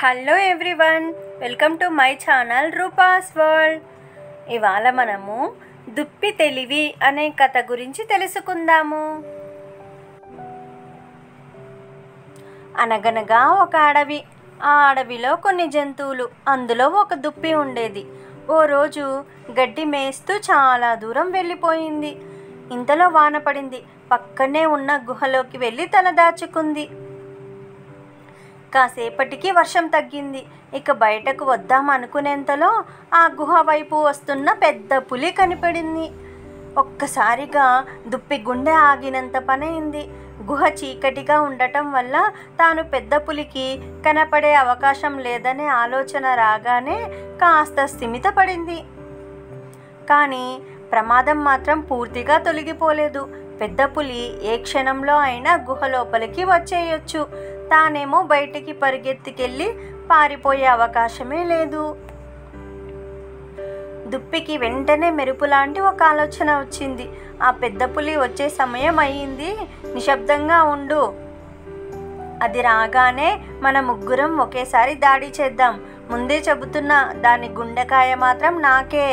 Hello everyone, welcome to my channel Rupa's world. ఇవాళ మనము దుప్పి తెలివి అనే కథ గురించి తెలుసుకుందాము. అనగనగా ఒక అడవి. ఆ అడవిలో కొన్ని జంతువులు, అందులో ఒక దుప్పి ఉండేది. ఓ రోజు గడ్డి మేస్తూ చాలా దూరం వెళ్ళిపోయింది. ఇంతలో వాన పడింది. పక్కనే ఉన్న గుహలోకి వెళ్ళి తల దాచుకుంది. కాసేపటికి వర్షం తగ్గింది. ఇక బయటకు వద్దాం అనుకునేంతలో ఆ గుహ వైపు వస్తున్న పెద్ద పులి కనిపడింది. ఒక్కసారిగా దుప్పి గుండె ఆగినంత పనైంది. గుహ చీకటిగా ఉండటం వల్ల తాను పెద్ద పులికి కనపడే అవకాశం లేదనే ఆలోచన రాగానే కాస్త స్థిమితపడింది. కానీ ప్రమాదం మాత్రం పూర్తిగా తొలగిపోలేదు. పెద్ద పులి ఏ క్షణంలో అయినా గుహ లోపలికి వచ్చేయొచ్చు. తానేమో బయటికి పరిగెత్తికెళ్ళి పారిపోయే అవకాశమే లేదు. దుప్పికి వెంటనే మెరుపులాంటి ఒక ఆలోచన వచ్చింది. ఆ పెద్ద పులి వచ్చే సమయం అయ్యింది, నిశ్శబ్దంగా ఉండు. అది రాగానే మన ముగ్గురం ఒకేసారి దాడి చేద్దాం. ముందే చెబుతున్నా, దాని గుండెకాయ మాత్రం నాకే.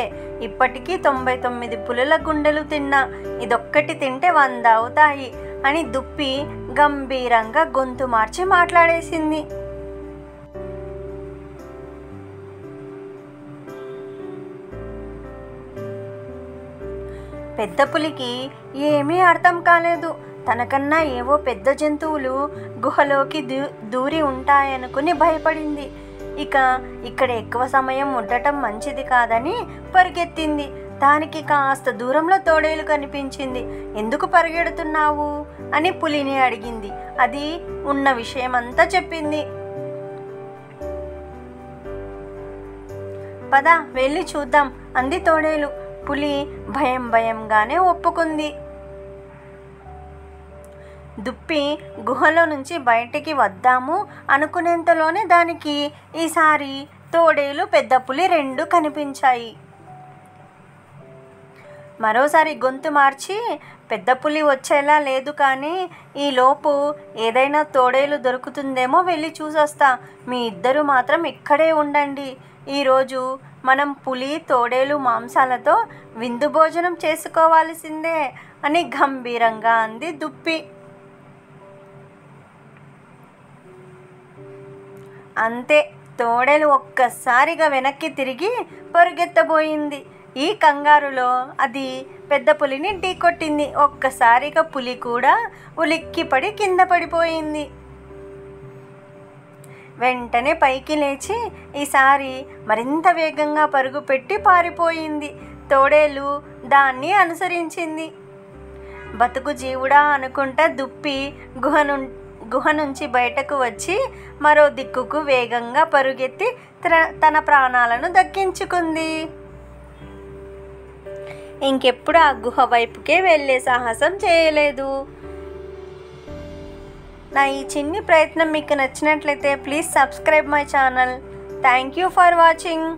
ఇప్పటికీ 99 పులుల గుండెలు తిన్నా, ఇదొక్కటి తింటే 100 అవుతాయి అని దుప్పి గంభీరంగా గొంతు మార్చి మాట్లాడేసింది. పెద్ద పులికి ఏమీ అర్థం కాలేదు. తనకన్నా ఏవో పెద్ద జంతువులు గుహలోకి దూరి ఉంటాయనుకుని భయపడింది. ఇక్కడ ఎక్కువ సమయం ఉండటం మంచిది కాదని పరిగెత్తింది. దానికి కాస్త దూరంలో తోడేలు కనిపించింది. ఎందుకు పరిగెడుతున్నావు అని పులిని అడిగింది. అది ఉన్న విషయమంతా చెప్పింది. పద వెళ్ళి చూద్దాం అంది తోడేలు. పులి భయంగానే ఒప్పుకుంది. దుప్పి గుహలో నుంచి బయటికి వద్దాము అనుకునేంతలోనే దానికి ఈసారి తోడేలు పెద్ద పులి 2 కనిపించాయి. మరోసారి గొంతు మార్చి, పెద్ద పులి వచ్చేలా లేదు, కానీ ఈలోపు ఏదైనా తోడేలు దొరుకుతుందేమో వెళ్ళి చూసొస్తా. మీ ఇద్దరు మాత్రం ఇక్కడే ఉండండి. ఈరోజు మనం పులి తోడేలు మాంసాలతో విందు భోజనం చేసుకోవాల్సిందే అని గంభీరంగా అంది దుప్పి. అంతే, తోడేలు ఒక్కసారిగా వెనక్కి తిరిగి పరుగెత్తబోయింది. ఈ కంగారులో అది పెద్ద పులిని ఢీకొట్టింది. ఒక్కసారిగా పులి కూడా ఉలిక్కిపడి కింద పడిపోయింది. వెంటనే పైకి లేచి ఈసారి మరింత వేగంగా పరుగు పెట్టి పారిపోయింది. తోడేలు దాన్ని అనుసరించింది. బతుకు జీవుడా అనుకుంటా దుప్పి గుహ నుంచి బయటకు వచ్చి మరో దిక్కుకు వేగంగా పరుగెత్తి తన ప్రాణాలను దక్కించుకుంది. ఇంకెప్పుడు ఆ గుహ వైపుకే వెళ్ళే సాహసం చేయలేదు. నా ఈ చిన్ని ప్రయత్నం మీకు నచ్చినట్లయితే please subscribe my channel. Thank you for watching.